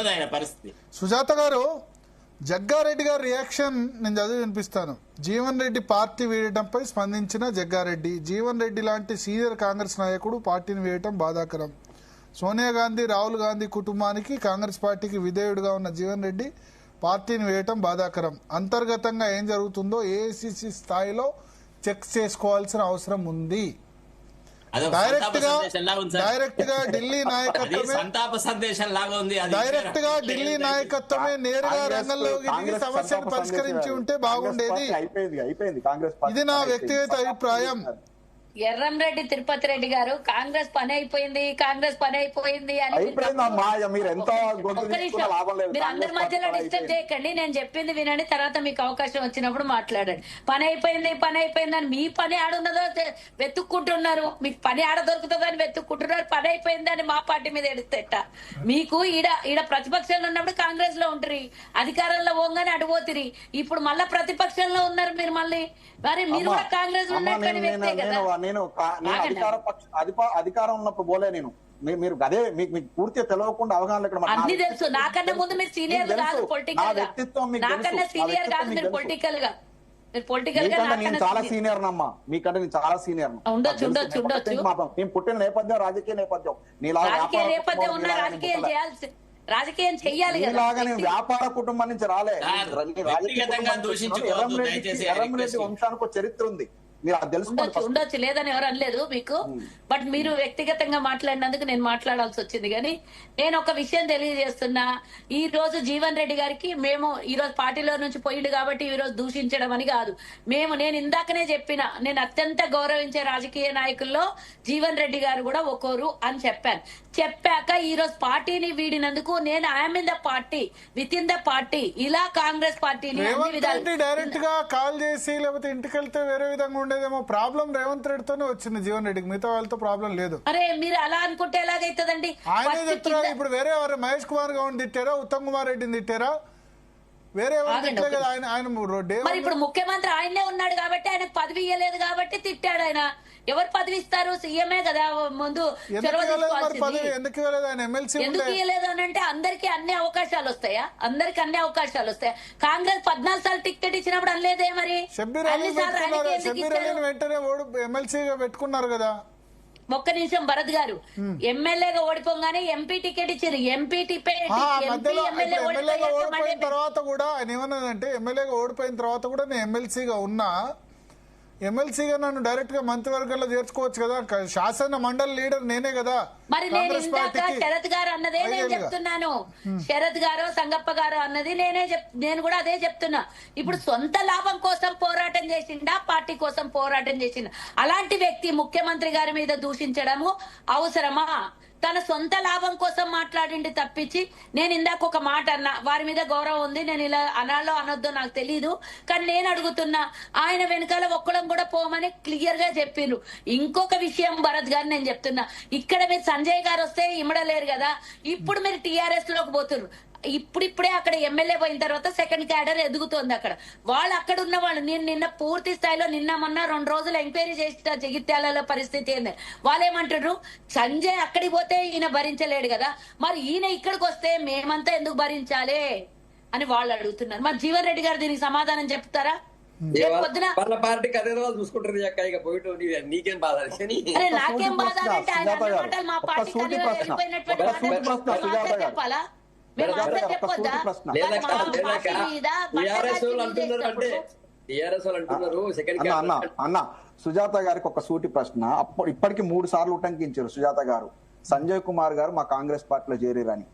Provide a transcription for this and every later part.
ఉన్నది ఆయన పరిస్థితి. సుజాత గారు, జగ్గారెడ్డి గారి రియాక్షన్ నేను చదివి వినిపిస్తాను. జీవన్ రెడ్డి పార్టీ వీడటంపై స్పందించిన జగ్గారెడ్డి, జీవన్ రెడ్డి లాంటి సీనియర్ కాంగ్రెస్ నాయకుడు పార్టీని వేయటం బాధాకరం. సోనియా గాంధీ, రాహుల్ గాంధీ కుటుంబానికి, కాంగ్రెస్ పార్టీకి విధేయుడుగా ఉన్న జీవన్ రెడ్డి పార్టీని వేయటం బాధాకరం. అంతర్గతంగా ఏం జరుగుతుందో ఏఐసిసి స్థాయిలో చెక్ చేసుకోవాల్సిన అవసరం ఉంది. డైరెక్ట్ గా ఢిల్లీ నాయకత్వమే నాయకత్వమే నేరుగా రంగంలోకి దిగి సమస్యను పరిష్కరించి ఉంటే బాగుండేది. ఇది నా వ్యక్తిగత అభిప్రాయం. ఎర్రంరెడ్డి తిరుపతి రెడ్డి గారు కాంగ్రెస్ పని అయిపోయింది అని మీరు అందరి మధ్యలో డిస్టర్బ్ చేయకండి. నేను చెప్పింది వినండి, తర్వాత మీకు అవకాశం వచ్చినప్పుడు మాట్లాడండి. పని అయిపోయింది అని మీ పని ఆడున్నదో వెతుక్కుంటున్నారు, మీకు పని ఆడ దొరుకుతుందని వెతుక్కుంటున్నారు. పని అయిపోయిందని మా పార్టీ మీద ఎడుస్తేట మీకు ఈడ ప్రతిపక్షంలో ఉన్నప్పుడు కాంగ్రెస్ లో ఉంటారు, అధికారంలో పోగానే అడిపోతిరి. ఇప్పుడు మళ్ళా ప్రతిపక్షంలో ఉన్నారు మీరు. మళ్ళీ మరి మీరు కూడా కాంగ్రెస్ లో ఉన్నటువంటి వ్యక్తే కదా. నేను అధికారం ఉన్నప్పుడు పోలే నేను. మీరు అదే మీకు పూర్తిగా తెలియకుండా అవగాహన అన్ని తెలుసు. నాకన్నా ముందు మీరు సీనియర్ కాదు పొలిటికల్ గా, నాకన్నా సీనియర్ కాదు మీరు పొలిటికల్ గా. నేను చాలా సీనియర్ నమ్మా, మీకంటే నేను చాలా సీనియర్. మేము పుట్టిన నేపథ్యం రాజకీయ నేపథ్యం. రాజకీయ నేపథ్యం ఉన్న రాజకీయం చేయాల్సి రాజకీయం చెయ్యాలి. ఇలాగా నేను వ్యాపార కుటుంబం నుంచి రాలే. ఎర్రంరెడ్డి వంశానికి ఒక చరిత్ర ఉంది, ఉండొచ్చు, లేదని ఎవరు అనలేదు మీకు. బట్ మీరు వ్యక్తిగతంగా మాట్లాడినందుకు నేను మాట్లాడాల్సి వచ్చింది. కానీ నేను ఒక విషయం తెలియజేస్తున్నా, ఈ రోజు జీవన్ రెడ్డి గారికి మేము ఈ రోజు పార్టీలో నుంచి పోయిండు కాబట్టి ఈ రోజు దూషించడం అని కాదు. నేను ఇందాకనే చెప్పిన, నేను అత్యంత గౌరవించే రాజకీయ నాయకుల్లో జీవన్ రెడ్డి గారు కూడా ఒకరు అని చెప్పాక ఈ రోజు పార్టీని వీడినందుకు నేను I'm in the party, with in the party. ఇలా కాంగ్రెస్ పార్టీని డైరెక్ట్ గా కాల్ చేసి లేకపోతే ఇంటికి వెళ్తే వేరే విధంగా ఉండేదేమో. ప్రాబ్లం రేవంత్ రెడ్డితోనే వచ్చింది జీవన్ రెడ్డికి, మిగతా వాళ్ళతో ప్రాబ్లం లేదు. అరే మీరు అలా అనుకుంటే ఎలాగైతుందండి? ఆయనే చెప్తున్నారు. ఇప్పుడు వేరే ఎవరు మహేష్ కుమార్ గౌడ్ తిట్టారా, ఉత్తమ్ కుమార్ రెడ్డిని తిట్టారా, వేరే ఎవరు కదా. మరి ఇప్పుడు ముఖ్యమంత్రి ఆయనే ఉన్నాడు కాబట్టి ఆయనకు పదవి ఇవ్వలేదు కాబట్టి తిట్టాడు. ఆయన ఎవరు పదవి ఇస్తారు? సీఎంఏ కదా ముందు. ఎందుకు ఇవ్వలేదు అని అంటే అందరికి అన్ని అవకాశాలు వస్తాయా? అందరికి అన్ని అవకాశాలు వస్తాయా? కాంగ్రెస్ 14 సార్లు టికెట్ ఇచ్చినప్పుడు అనలేదే మరి? వెంటనే ఎమ్మెల్సీగా పెట్టుకున్నారు కదా. ఒక్క నిమిషం భరత్ గారు, ఎమ్మెల్యేగా ఓడిపోగానే ఎంపీ టికెట్ ఇచ్చారు. ఓడిపోయిన తర్వాత కూడా ఆయన ఏమన్నాడంటే, ఎమ్మెల్యేగా ఓడిపోయిన తర్వాత కూడా నేను ఎమ్మెల్సీగా ఉన్నా, ఎమ్మెల్సీగా నన్ను డైరెక్ట్ గా మంత్రివర్గంలో చేర్చుకోవచ్చు కదా, శాసన మండలి లీడర్ నేనే కదా. మరి నేను ఇందాక శరత్ గారు అన్నదే నేను చెప్తున్నాను. శరత్ గారు, సంగప్ప గారు అన్నది నేను కూడా అదే చెప్తున్నా. ఇప్పుడు సొంత లాభం కోసం పోరాటం చేసిండా, పార్టీ కోసం పోరాటం చేసిండా? అలాంటి వ్యక్తి ముఖ్యమంత్రి గారి మీద దూషించడము అవసరమా? తన సొంత లాభం కోసం మాట్లాడిండి తప్పించి, నేను ఇందాక ఒక మాట అన్నా, వారి మీద గౌరవం ఉంది, నేను ఇలా అనాలో అనొద్దో నాకు తెలీదు, కానీ నేను అడుగుతున్నా, ఆయన వెనకాల ఒక్కడం కూడా పోమని క్లియర్ గా చెప్పిండ్రు. ఇంకొక విషయం భరత్ గారు నేను చెప్తున్నా, ఇక్కడ మీరు సంజయ్ గారు వస్తే ఇమ్మడలేరు కదా, ఇప్పుడు మీరు టీఆర్ఎస్ లోకి పోతున్నారు. ఇప్పుడిప్పుడే అక్కడ ఎమ్మెల్యే పోయిన తర్వాత సెకండ్ క్యాడర్ ఎదుగుతోంది అక్కడ. వాళ్ళు అక్కడ ఉన్న వాళ్ళు, నేను నిన్న పూర్తి స్థాయిలో మొన్న 2 రోజులు ఎంక్వైరీ చేసిన జగిత్యాలలో పరిస్థితి ఏంది. వాళ్ళేమంటారు, సంజయ్ అక్కడికి పోతే ఈయన భరించలేడు కదా, మరి ఈయన ఇక్కడికి వస్తే మేమంతా ఎందుకు భరించాలి అని వాళ్ళు అడుగుతున్నారు. మరి జీవన్ రెడ్డి గారు దీనికి సమాధానం చెప్తారా? నీకేం బాధ? నాకేం బాధ అంటే ఆయన మాటలు మా పార్టీ చెప్పాలా? అన్న సుజాత గారికి ఒక సూటి ప్రశ్న. ఇప్పటికి 3 సార్లు ఉటంకించారు సుజాత గారు, సంజయ్ కుమార్ గారు మా కాంగ్రెస్ పార్టీలో చేరిరని.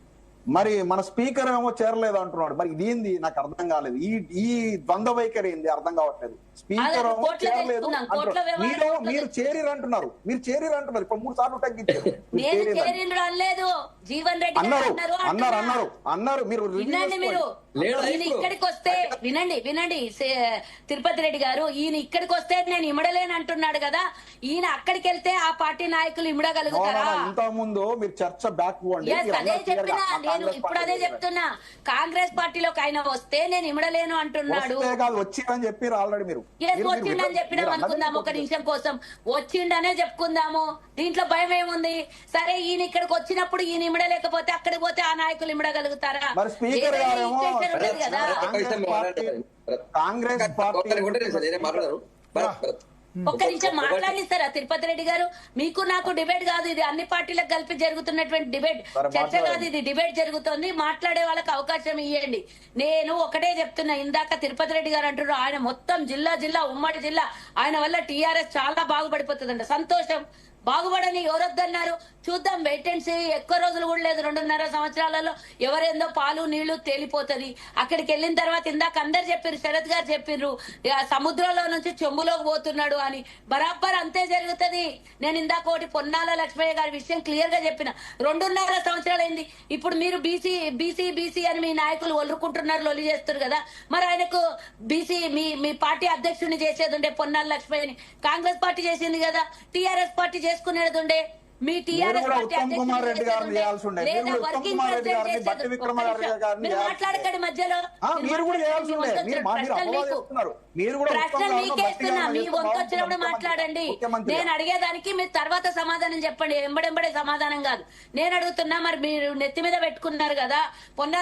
మరి మన స్పీకర్ ఏమో చేరలేదు అంటున్నాడు. మరి ఇదేంది నాకు అర్థం కాలేదు. ఈ ద్వంద్వ వైఖరి ఏంది అర్థం కావట్లేదు. స్పీకర్ ఏమో చేరలేదు అంటున్నారు, మీరు చేరిరు అంటున్నారు. ఇప్పుడు 3 సార్లు తగ్గించారు. అన్నారు మీరు ఇక్కడికి వస్తే వినండి తిరుపతి రెడ్డి గారు, ఈయన ఇక్కడికి వస్తే నేను ఇమ్మడలేని అంటున్నాడు కదా, ఈయన అక్కడికి వెళ్తే ఆ పార్టీ నాయకులు ఇమ్మడగలుగుతారా? ఇంత ముందు మీరు చర్చ బ్యాక్ అదే చెప్పినా కాంగ్రెస్ ఇప్పుడు అదే పార్టీలో చెప్తున్నా, కాంగ్రెస్ పార్టీలోకి ఆయన వస్తే నేను ఇమడలేను అంటున్నాడు. వస్తే కాదు వచ్చిందని చెప్పారు ఆల్రెడీ మీరు. వచ్చిండని చెప్పినాం అనుకుందాం, ఒక నిమిషం కోసం వచ్చిండనే చెప్పుకుందాము, దీంట్లో భయం ఏముంది? సరే ఈయన ఇక్కడికి వచ్చినప్పుడు ఈయన ఇమడలేకపోతే అక్కడికి పోతే ఆ నాయకులు ఇమడగలుగుతారా? మరి స్పీకర్ ఏదైనా గారేమో ఈక్వేషన్ ఉండదు కదా. కాంగ్రెస్ పార్టీ మాట్లాడారు. ఒక్క నిమిషం మాట్లాడిస్తారా తిరుపతి రెడ్డి గారు? మీకు నాకు డిబేట్ కాదు ఇది, అన్ని పార్టీలకు కలిపి జరుగుతున్నటువంటి డిబేట్, చర్చ కాదు ఇది, డిబేట్ జరుగుతుంది. మాట్లాడే వాళ్ళకి అవకాశం ఇవ్వండి. నేను ఒకటే చెప్తున్నా, ఇందాక తిరుపతి రెడ్డి గారు అంటున్నారు ఆయన మొత్తం జిల్లా ఉమ్మడి జిల్లా ఆయన వల్ల టీఆర్ఎస్ చాలా బాగుపడిపోతుందంట. సంతోషం, బాగుపడని ఎవరొద్దన్నారు? చూద్దాం, వెయిట్ అండ్ సీ. ఎక్కువ రోజులు కూడా లేదు, 2.5 సంవత్సరాలలో ఎవరేందో పాలు నీళ్లు తేలిపోతది. అక్కడికి వెళ్ళిన తర్వాత ఇందాక అందరు చెప్పారు, శరత్ గారు చెప్పిర్రు సముద్రంలో నుంచి చెంబులోకి పోతున్నాడు అని. బరాబర్ అంతే జరుగుతది. నేను ఇందాక ఒకటి పొన్నాల లక్ష్మయ్య గారి విషయం క్లియర్ గా చెప్పిన. 2.5 సంవత్సరాలు అయింది. ఇప్పుడు మీరు బీసీ అని మీ నాయకులు ఒలురుకుంటున్నారు, లొలి చేస్తారు కదా. మరి ఆయనకు బీసీ మీ పార్టీ అధ్యక్షుడిని చేసేది ఉండే పొన్నాల లక్ష్మయ్యని. కాంగ్రెస్ పార్టీ చేసింది కదా, టీఆర్ఎస్ పార్టీ చేసుకునేది ఉండే. మీ టీఆర్ఎస్ పార్టీ మాట్లాడకండి మధ్యలో. ప్రశ్నలు మీకే ఇస్తున్నా, మీ వంతు వచ్చినప్పుడు మాట్లాడండి. నేను అడిగేదానికి మీరు తర్వాత సమాధానం చెప్పండి, ఎంబడెంబడే సమాధానం కాదు. నేను అడుగుతున్నా, మరి మీరు నెత్తి మీద పెట్టుకున్నారు కదా పొన్న